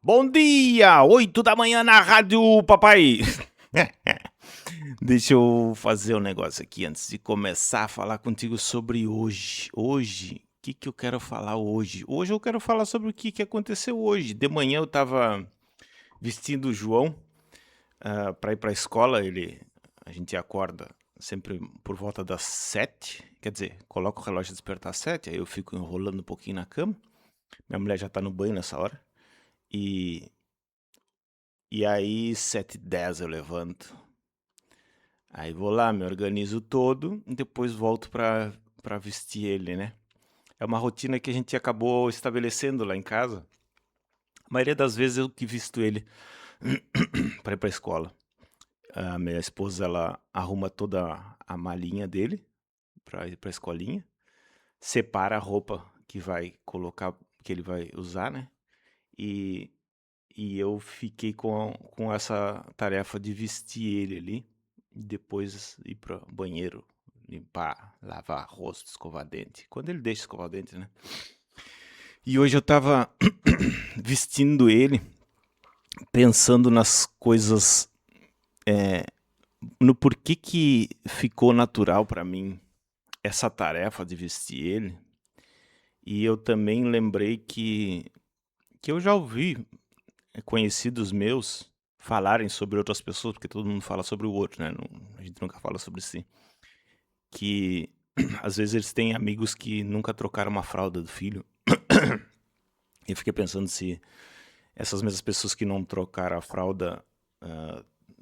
Bom dia! 8 da manhã na rádio, papai! Deixa eu fazer um negócio aqui antes de começar a falar contigo sobre hoje. Hoje, o que que eu quero falar hoje? Hoje eu quero falar sobre o que que aconteceu hoje. De manhã eu tava vestindo o João para ir para a escola. A gente acorda sempre por volta das 7. Quer dizer, coloca o relógio de despertar às 7, aí eu fico enrolando um pouquinho na cama. Minha mulher já tá no banho nessa hora. E E aí, 7h10 eu levanto. Aí vou lá, me organizo todo e depois volto pra vestir ele, né? É uma rotina que a gente acabou estabelecendo lá em casa. A maioria das vezes eu que visto ele pra ir pra escola. A minha esposa, ela arruma toda a malinha dele pra ir pra escolinha, separa a roupa que vai colocar, que ele vai usar, né? E, e eu fiquei com essa tarefa de vestir ele ali, e depois ir para o banheiro, limpar, lavar rosto, escovar dente. Quando ele deixa escovar dente, né? E hoje eu tava vestindo ele, pensando nas coisas, no porquê que ficou natural para mim essa tarefa de vestir ele. E eu também lembrei que eu já ouvi conhecidos meus falarem sobre outras pessoas, porque todo mundo fala sobre o outro, né? A gente nunca fala sobre si. Que às vezes eles têm amigos que nunca trocaram uma fralda do filho. E eu fiquei pensando se essas mesmas pessoas que não trocaram a fralda,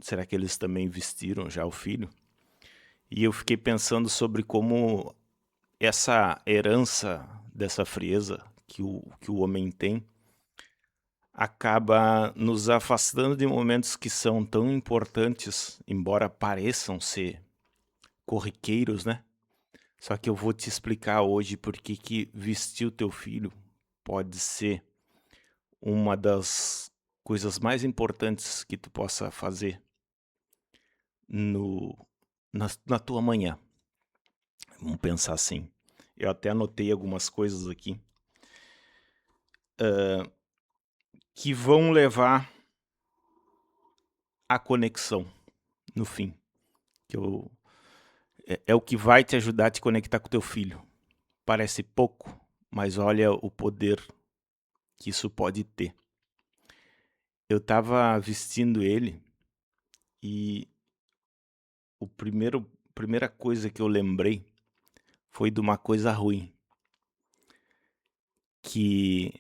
será que eles também vestiram já o filho? E eu fiquei pensando sobre como essa herança dessa frieza que o homem tem acaba nos afastando de momentos que são tão importantes, embora pareçam ser corriqueiros, né? Só que eu vou te explicar hoje por que que vestir o teu filho pode ser uma das coisas mais importantes que tu possa fazer no, na tua manhã. Vamos pensar assim. Eu até anotei algumas coisas aqui que vão levar à conexão no fim. Que eu, é o que vai te ajudar a te conectar com teu filho. Parece pouco, mas olha o poder que isso pode ter. Eu tava vestindo ele e primeira coisa que eu lembrei foi de uma coisa ruim, que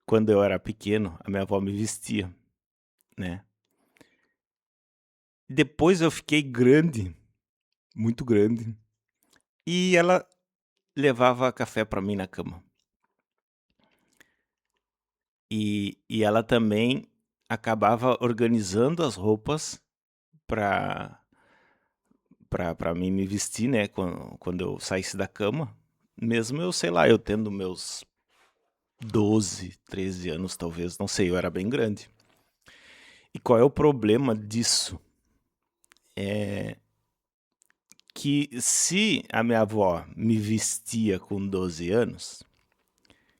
quando eu era pequeno, a minha avó me vestia, né? Depois eu fiquei grande, muito grande, e ela levava café pra mim na cama. E ela também acabava organizando as roupas pra para mim me vestir, né, quando eu saísse da cama, mesmo eu, sei lá, eu tendo meus 12, 13 anos talvez, não sei, eu era bem grande. E qual é o problema disso? Que se a minha avó me vestia com 12 anos,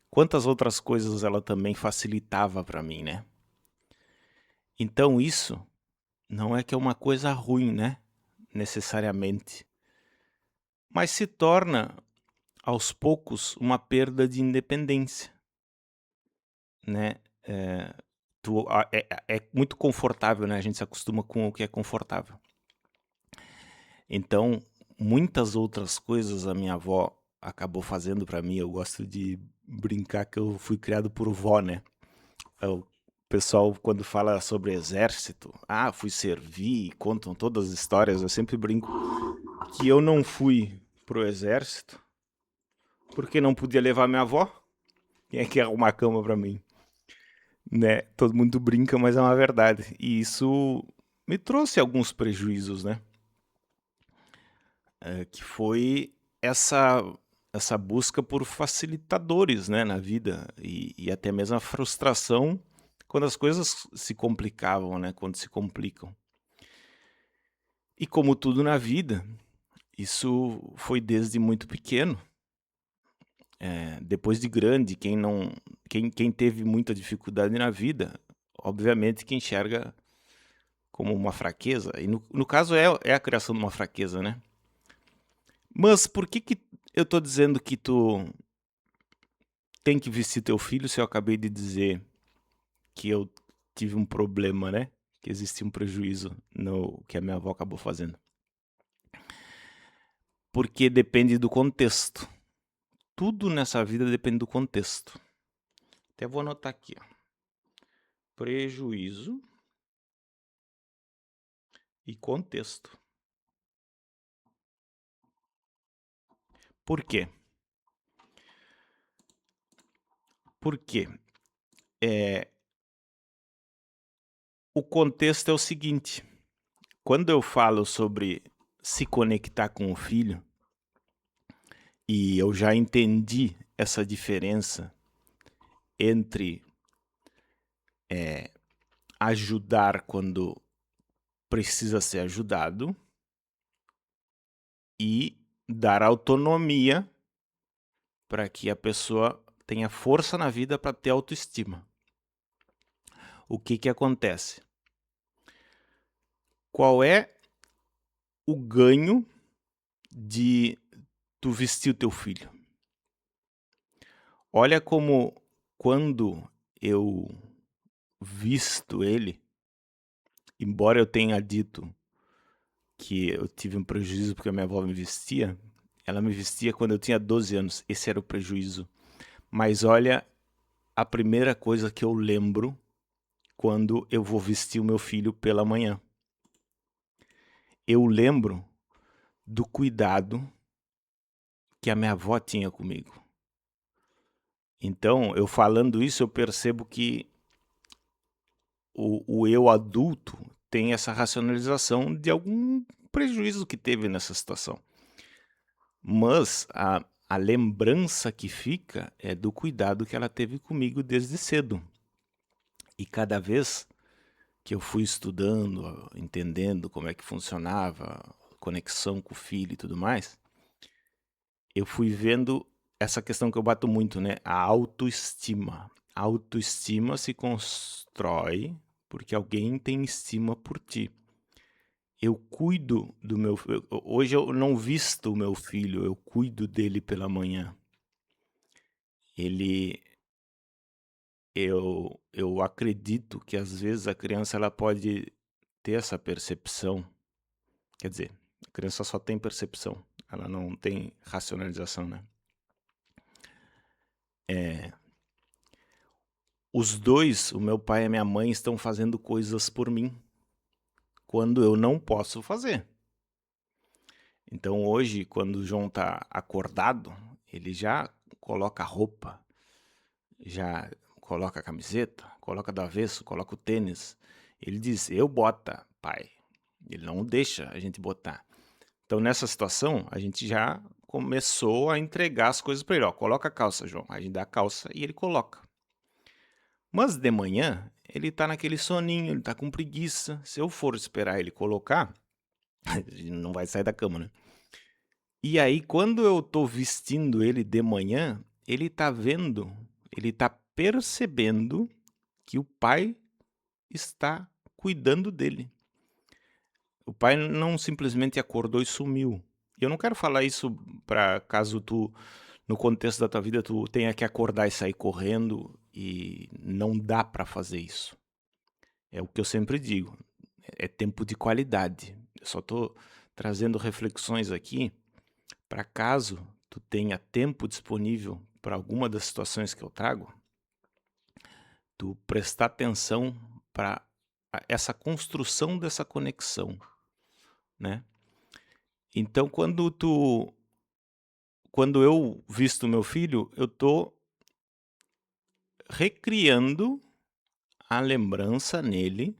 quantas outras coisas ela também facilitava para mim, né? Então isso não é que é uma coisa ruim, né? Necessariamente. Mas se torna, aos poucos, uma perda de independência, né? É, é muito confortável, né? A gente se acostuma com o que é confortável. Então, muitas outras coisas a minha avó acabou fazendo pra mim. Eu gosto de brincar que eu fui criado por vó, né? O pessoal, quando fala sobre exército, fui servir, contam todas as histórias. Eu sempre brinco que eu não fui pro exército porque não podia levar minha avó. Quem é que ia arrumar cama pra mim? Né? Todo mundo brinca, mas é uma verdade. E isso me trouxe alguns prejuízos, né? Que foi essa essa busca por facilitadores, né, na vida e até mesmo a frustração quando as coisas se complicavam, né, quando se complicam. E como tudo na vida, isso foi desde muito pequeno. depois de grande, quem teve muita dificuldade na vida, obviamente que enxerga como uma fraqueza, e no caso é a criação de uma fraqueza, né? Mas por que eu tô dizendo que tu tem que vestir teu filho se eu acabei de dizer que eu tive um problema, né? Que existia um prejuízo no que a minha avó acabou fazendo? Porque depende do contexto. Tudo nessa vida depende do contexto. Até vou anotar aqui, ó. Prejuízo e contexto. Por quê? Porque o contexto é o seguinte: quando eu falo sobre se conectar com o filho, e eu já entendi essa diferença entre ajudar quando precisa ser ajudado e dar autonomia para que a pessoa tenha força na vida para ter autoestima. O que acontece? Qual é o ganho de tu vestir o teu filho? Olha como quando eu visto ele, embora eu tenha dito que eu tive um prejuízo porque a minha avó me vestia, ela me vestia quando eu tinha 12 anos, esse era o prejuízo. Mas olha a primeira coisa que eu lembro quando eu vou vestir o meu filho pela manhã. Eu lembro do cuidado que a minha avó tinha comigo. Então, eu falando isso, eu percebo que o eu adulto tem essa racionalização de algum prejuízo que teve nessa situação. Mas a lembrança que fica é do cuidado que ela teve comigo desde cedo. E cada vez que eu fui estudando, entendendo como é que funcionava a conexão com o filho e tudo mais, eu fui vendo essa questão que eu bato muito, né? A autoestima. A autoestima se constrói porque alguém tem estima por ti. Eu cuido do meu filho. Hoje eu não visto o meu filho, eu cuido dele pela manhã. Ele, eu acredito que às vezes a criança ela pode ter essa percepção. Quer dizer, a criança só tem percepção, ela não tem racionalização, né? Os dois, o meu pai e a minha mãe, estão fazendo coisas por mim quando eu não posso fazer. Então hoje, quando o João tá acordado, ele já coloca a roupa, já coloca a camiseta, coloca do avesso, coloca o tênis. Ele diz, eu bota, pai. Ele não deixa a gente botar. Então nessa situação, a gente já começou a entregar as coisas para ele. Ó, coloca a calça, João. A gente dá a calça e ele coloca. Mas de manhã, ele tá naquele soninho, ele tá com preguiça. Se eu for esperar ele colocar, ele não vai sair da cama, né? E aí, quando eu tô vestindo ele de manhã, ele tá vendo, ele tá percebendo que o pai está cuidando dele. O pai não simplesmente acordou e sumiu. Eu não quero falar isso para caso tu, no contexto da tua vida, tu tenha que acordar e sair correndo e não dá para fazer isso. É o que eu sempre digo, é tempo de qualidade. Eu só tô trazendo reflexões aqui para caso tu tenha tempo disponível para alguma das situações que eu trago, tu prestar atenção para essa construção dessa conexão, né? Então, quando eu visto meu filho, eu tô recriando a lembrança nele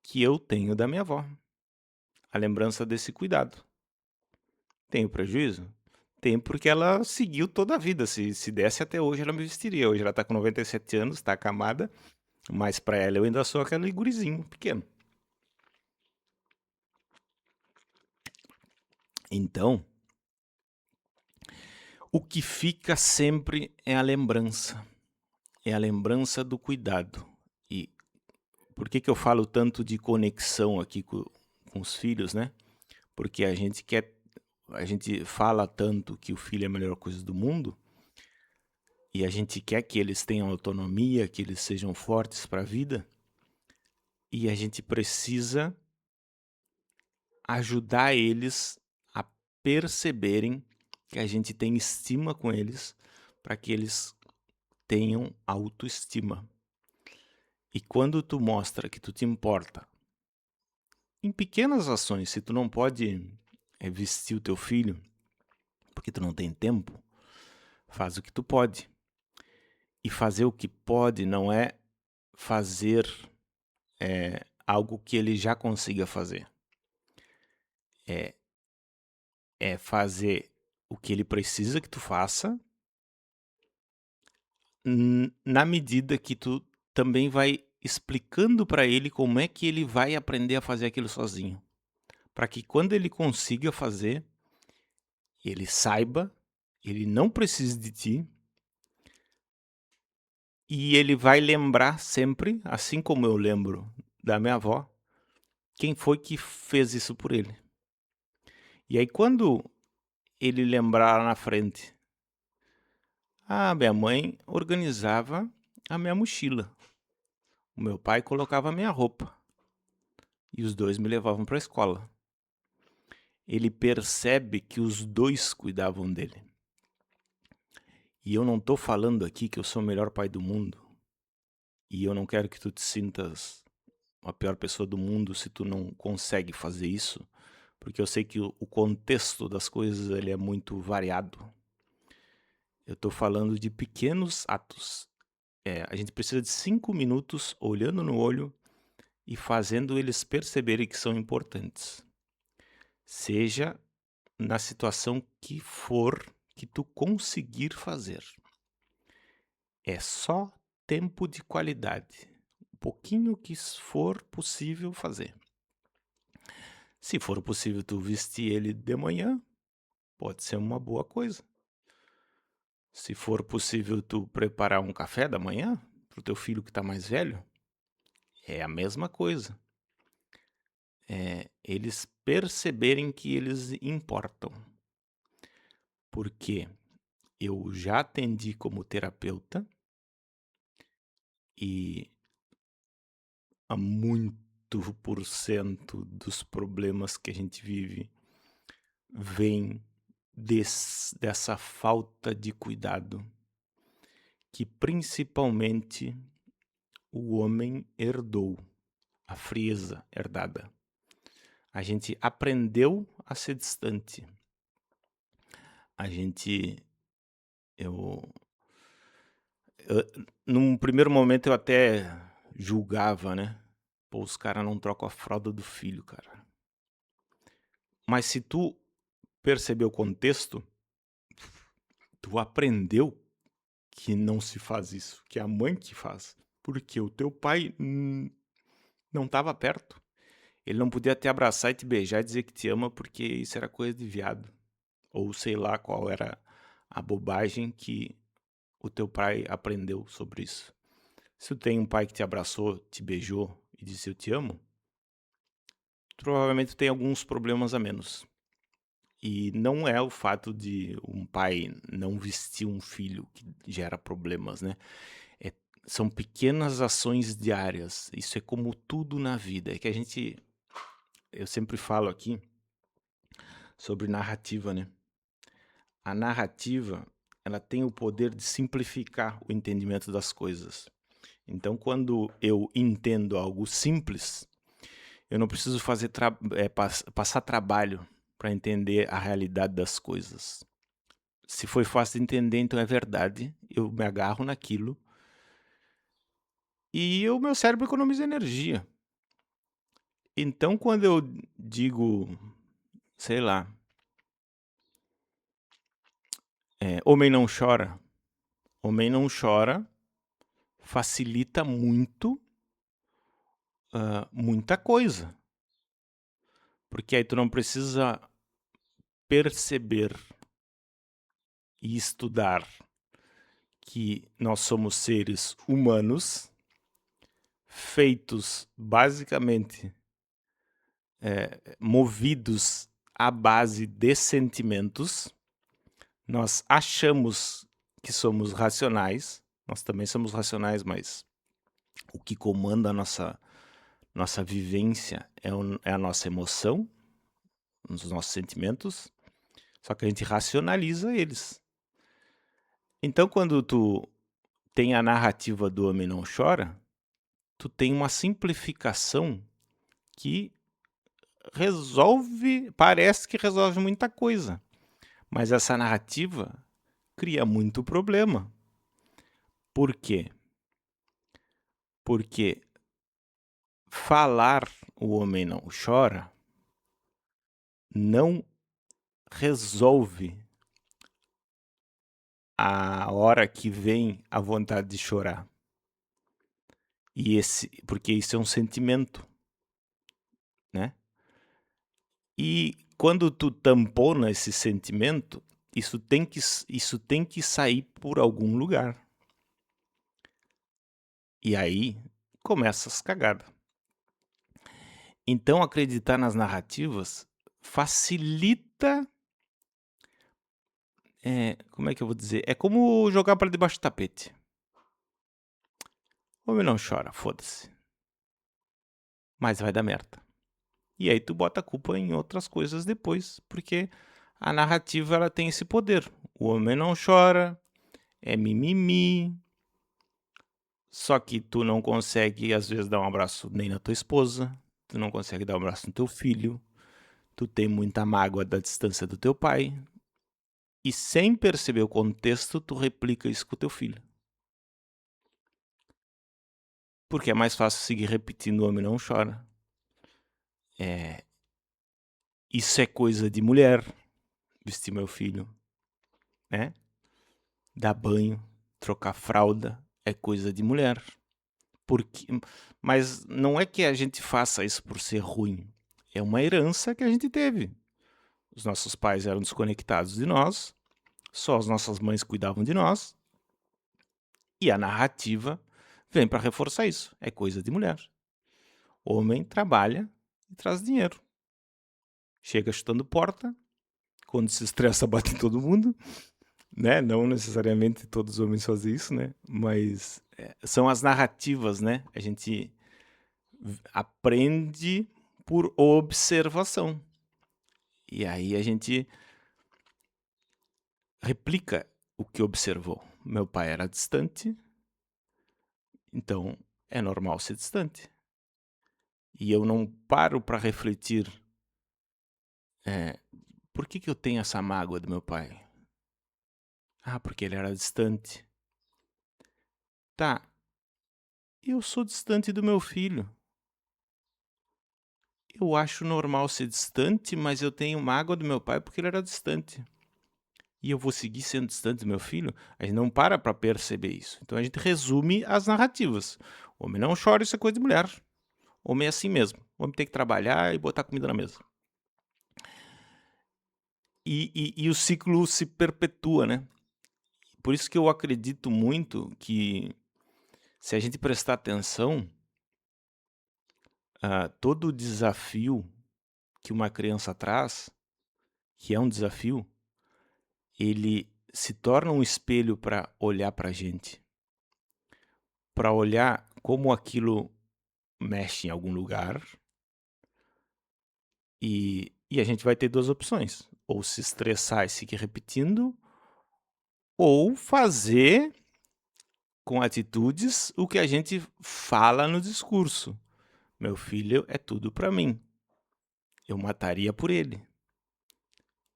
que eu tenho da minha avó. A lembrança desse cuidado. Tem o prejuízo? Tem porque ela seguiu toda a vida. Se desse até hoje, ela me vestiria. Hoje ela tá com 97 anos, tá acamada. Mas pra ela eu ainda sou aquele gurizinho pequeno. Então, O que fica sempre é a lembrança. É a lembrança do cuidado. E por que eu falo tanto de conexão aqui com os filhos, né? Porque a gente fala tanto que o filho é a melhor coisa do mundo e a gente quer que eles tenham autonomia, que eles sejam fortes para a vida e a gente precisa ajudar eles a perceberem que a gente tem estima com eles para que eles tenham autoestima. E quando tu mostra que tu te importa em pequenas ações, se tu não pode vestir o teu filho porque tu não tem tempo, faz o que tu pode. E fazer o que pode não é fazer algo que ele já consiga fazer. É fazer o que ele precisa que tu faça, na medida que tu também vai explicando para ele como é que ele vai aprender a fazer aquilo sozinho. Para que quando ele consiga fazer, ele saiba, ele não precise de ti, e ele vai lembrar sempre, assim como eu lembro da minha avó, quem foi que fez isso por ele. E aí quando ele lembrar lá na frente, minha mãe organizava a minha mochila, o meu pai colocava a minha roupa e os dois me levavam para a escola. Ele percebe que os dois cuidavam dele. E eu não estou falando aqui que eu sou o melhor pai do mundo. E eu não quero que tu te sintas a pior pessoa do mundo se tu não consegue fazer isso, porque eu sei que o contexto das coisas ele é muito variado. Eu estou falando de pequenos atos. A gente precisa de 5 minutos olhando no olho e fazendo eles perceberem que são importantes. Seja na situação que for que tu conseguir fazer. É só tempo de qualidade. Um pouquinho que for possível fazer. Se for possível tu vestir ele de manhã, pode ser uma boa coisa. Se for possível tu preparar um café da manhã para o teu filho que está mais velho, é a mesma coisa. Eles perceberem que eles importam. Porque eu já atendi como terapeuta e a muito por cento dos problemas que a gente vive vem dessa falta de cuidado que principalmente o homem herdou, a frieza herdada. A gente aprendeu a ser distante. Num primeiro momento eu até julgava, né? Pô, os caras não trocam a fralda do filho, cara. Mas se tu percebeu o contexto, tu aprendeu que não se faz isso, que é a mãe que faz. Porque o teu pai não estava perto. Ele não podia te abraçar e te beijar e dizer que te ama porque isso era coisa de viado. Ou sei lá qual era a bobagem que o teu pai aprendeu sobre isso. Se tu tem um pai que te abraçou, te beijou e disse eu te amo, provavelmente tu tem alguns problemas a menos. E não é o fato de um pai não vestir um filho que gera problemas, né? São pequenas ações diárias. Isso é como tudo na vida. É que eu sempre falo aqui sobre narrativa, né? A narrativa, ela tem o poder de simplificar o entendimento das coisas. Então, quando eu entendo algo simples, eu não preciso passar trabalho para entender a realidade das coisas. Se foi fácil de entender, então é verdade. Eu me agarro naquilo e o meu cérebro economiza energia. Então, quando eu digo, sei lá, homem não chora. Homem não chora facilita muito muita coisa. Porque aí tu não precisa perceber e estudar que nós somos seres humanos, feitos basicamente movidos à base de sentimentos. Nós achamos que somos racionais, nós também somos racionais, mas o que comanda a nossa vivência é a nossa emoção, os nossos sentimentos, só que a gente racionaliza eles. Então, quando tu tem a narrativa do Homem Não Chora, tu tem uma simplificação que parece que resolve muita coisa, mas essa narrativa cria muito problema. Por quê? Porque falar o homem não chora não resolve a hora que vem a vontade de chorar. Porque isso é um sentimento, né? E quando tu tampona esse sentimento, isso tem que sair por algum lugar. E aí começa as cagadas. Então acreditar nas narrativas facilita, como é que eu vou dizer? É como jogar para debaixo do tapete. Homem não chora, foda-se. Mas vai dar merda. E aí tu bota a culpa em outras coisas depois, porque a narrativa ela tem esse poder. O homem não chora, é mimimi, só que tu não consegue às vezes dar um abraço nem na tua esposa, tu não consegue dar um abraço no teu filho, tu tem muita mágoa da distância do teu pai, e sem perceber o contexto, tu replica isso com o teu filho. Porque é mais fácil seguir repetindo o homem não chora. Isso é coisa de mulher, vestir meu filho, né? Dar banho, trocar fralda, é coisa de mulher. Mas não é que a gente faça isso por ser ruim. É uma herança que a gente teve. Os nossos pais eram desconectados de nós, só as nossas mães cuidavam de nós, e a narrativa vem para reforçar isso. É coisa de mulher. Homem trabalha e traz dinheiro. Chega chutando porta, quando se estressa bate em todo mundo, né? Não necessariamente todos os homens fazem isso, né? Mas são as narrativas, né? A gente aprende por observação. E aí a gente replica o que observou. Meu pai era distante, então é normal ser distante. E eu não paro para refletir, por que eu tenho essa mágoa do meu pai? Ah, porque ele era distante. Tá, eu sou distante do meu filho. Eu acho normal ser distante, mas eu tenho mágoa do meu pai porque ele era distante. E eu vou seguir sendo distante do meu filho? A gente não para perceber isso. Então a gente resume as narrativas. Homem não chora, isso é coisa de mulher. Homem é assim mesmo. Homem tem que trabalhar e botar comida na mesa. E o ciclo se perpetua, né? Por isso que eu acredito muito que se a gente prestar atenção, todo desafio que uma criança traz, que é um desafio, ele se torna um espelho para olhar para a gente. Para olhar como aquilo mexe em algum lugar. E a gente vai ter duas opções. Ou se estressar e seguir repetindo, ou fazer com atitudes o que a gente fala no discurso. Meu filho é tudo para mim. Eu mataria por ele.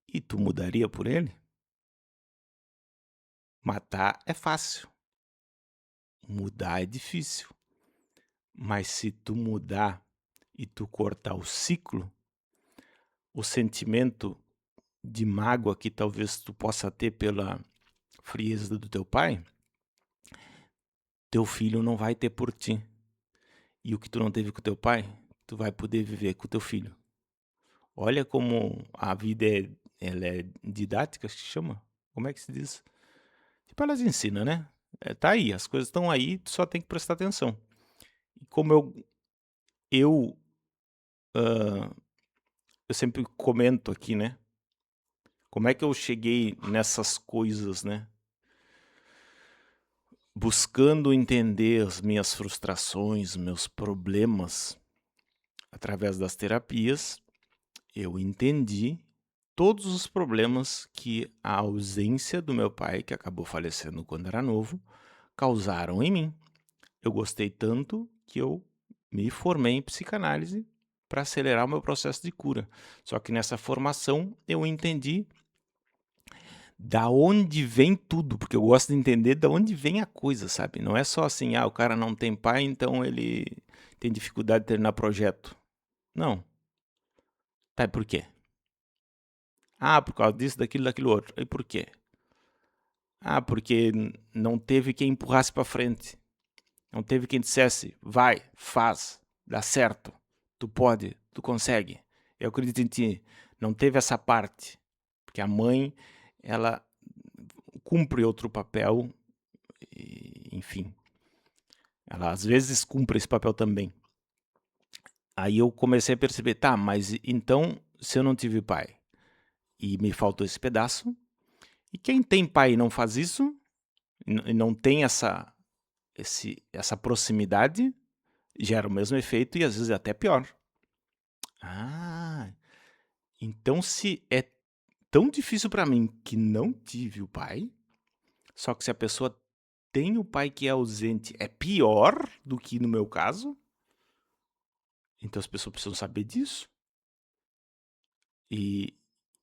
E tu mudaria por ele? Matar é fácil. Mudar é difícil. Mas se tu mudar e tu cortar o ciclo, o sentimento de mágoa que talvez tu possa ter pela frieza do teu pai, teu filho não vai ter por ti. E o que tu não teve com teu pai, tu vai poder viver com teu filho. Olha como a vida ela é didática, que chama? como é que se diz? Tipo, elas ensinam, né? Tá aí, as coisas estão aí, tu só tem que prestar atenção. E como eu, hã, eu sempre comento aqui, né, como é que eu cheguei nessas coisas, né, buscando entender as minhas frustrações, meus problemas, através das terapias, eu entendi todos os problemas que a ausência do meu pai, que acabou falecendo quando era novo, causaram em mim. Eu gostei tanto que eu me formei em psicanálise para acelerar o meu processo de cura. Só que nessa formação eu entendi da onde vem tudo, porque eu gosto de entender da onde vem a coisa, sabe? Não é só assim, o cara não tem pai, então ele tem dificuldade de terminar projeto. Não. Tá, e por quê? Por causa disso, daquilo, daquilo outro. E por quê? Porque não teve quem empurrasse para frente. Não teve quem dissesse, vai, faz, dá certo, tu pode, tu consegue. Eu acredito em ti. Não teve essa parte, porque a mãe, ela cumpre outro papel, enfim. Ela às vezes cumpre esse papel também. Aí eu comecei a perceber, tá, mas então se eu não tive pai e me faltou esse pedaço, e quem tem pai e não faz isso, e não tem essa proximidade, gera o mesmo efeito e às vezes é até pior. Ah, então se é tão difícil pra mim que não tive o pai, só que se a pessoa tem o pai que é ausente, é pior do que no meu caso, então as pessoas precisam saber disso. E,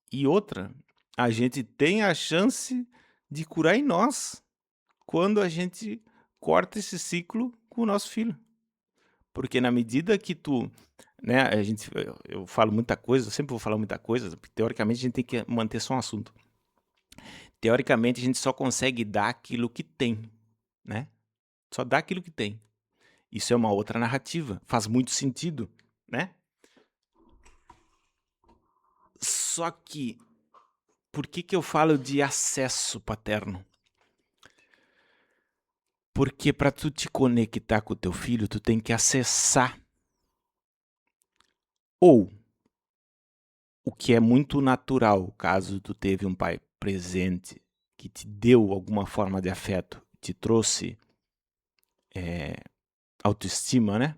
e outra, a gente tem a chance de curar em nós quando a gente corta esse ciclo com o nosso filho. Porque na medida que tu, né, eu falo muita coisa, eu sempre vou falar muita coisa, porque teoricamente a gente tem que manter só um assunto. Teoricamente a gente só consegue dar aquilo que tem, né? Só dá aquilo que tem. Isso é uma outra narrativa, faz muito sentido, né? Só que, por que eu falo de acesso paterno? Porque para tu te conectar com o teu filho, tu tem que acessar. Ou, o que é muito natural, caso tu teve um pai presente, que te deu alguma forma de afeto, te trouxe autoestima, né?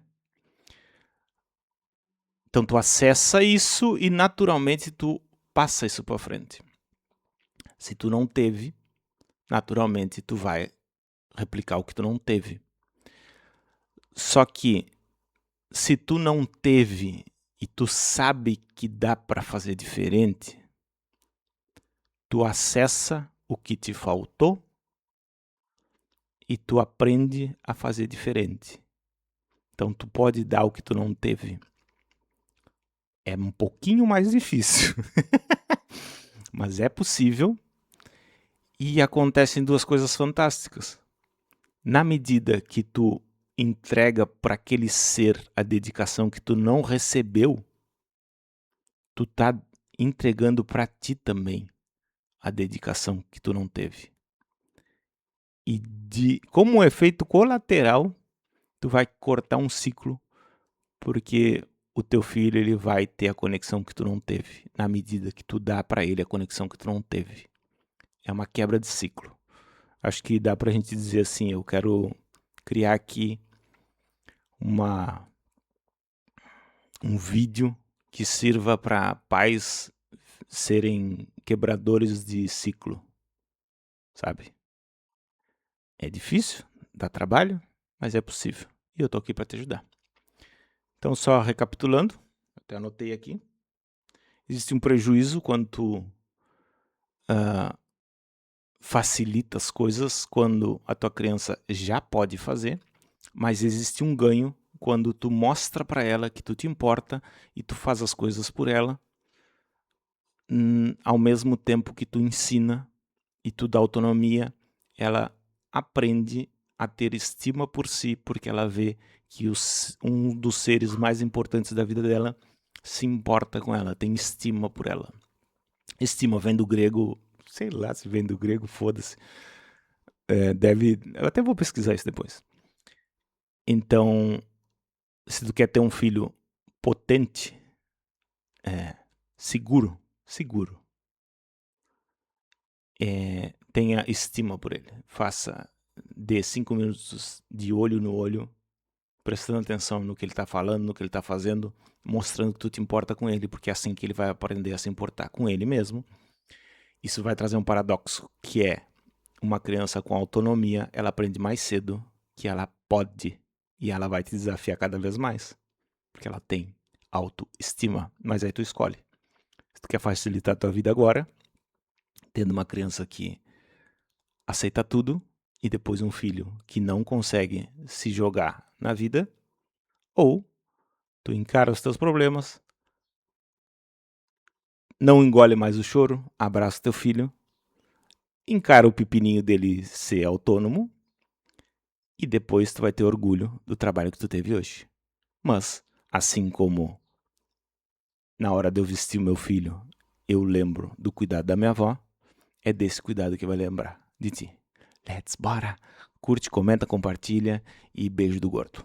Então tu acessa isso e naturalmente tu passa isso para frente. Se tu não teve, naturalmente tu vai replicar o que tu não teve. Só que se tu não teve e tu sabe que dá para fazer diferente, tu acessa o que te faltou e tu aprende a fazer diferente. Então tu pode dar o que tu não teve. É um pouquinho mais difícil, mas é possível e acontecem duas coisas fantásticas. Na medida que tu entrega para aquele ser a dedicação que tu não recebeu, tu tá entregando para ti também a dedicação que tu não teve. E como um efeito colateral, tu vai cortar um ciclo, porque o teu filho ele vai ter a conexão que tu não teve, na medida que tu dá para ele a conexão que tu não teve. É uma quebra de ciclo. Acho que dá pra gente dizer assim, eu quero criar aqui um vídeo que sirva para pais serem quebradores de ciclo, sabe? É difícil, dá trabalho, mas é possível. E eu tô aqui para te ajudar. Então, só recapitulando, até anotei aqui. Existe um prejuízo quando tu facilita as coisas quando a tua criança já pode fazer, mas existe um ganho quando tu mostra para ela que tu te importa e tu faz as coisas por ela, ao mesmo tempo que tu ensina e tu dá autonomia, ela aprende a ter estima por si, porque ela vê que um dos seres mais importantes da vida dela se importa com ela, tem estima por ela. Estima vem do grego Sei lá se vem do grego, foda-se. Eu até vou pesquisar isso depois. Então, se tu quer ter um filho potente, seguro, tenha estima por ele. Dê 5 minutos de olho no olho, prestando atenção no que ele tá falando, no que ele tá fazendo, mostrando que tu te importa com ele, porque é assim que ele vai aprender a se importar com ele mesmo. Isso vai trazer um paradoxo, que é uma criança com autonomia, ela aprende mais cedo que ela pode, e ela vai te desafiar cada vez mais, porque ela tem autoestima, mas aí tu escolhe. Se tu quer facilitar a tua vida agora, tendo uma criança que aceita tudo, e depois um filho que não consegue se jogar na vida, ou tu encara os teus problemas, não engole mais o choro, abraça teu filho, encara o pepininho dele ser autônomo, e depois tu vai ter orgulho do trabalho que tu teve hoje. Mas, assim como na hora de eu vestir o meu filho, eu lembro do cuidado da minha avó, é desse cuidado que vai lembrar de ti. Bora! Curte, comenta, compartilha e beijo do gordo.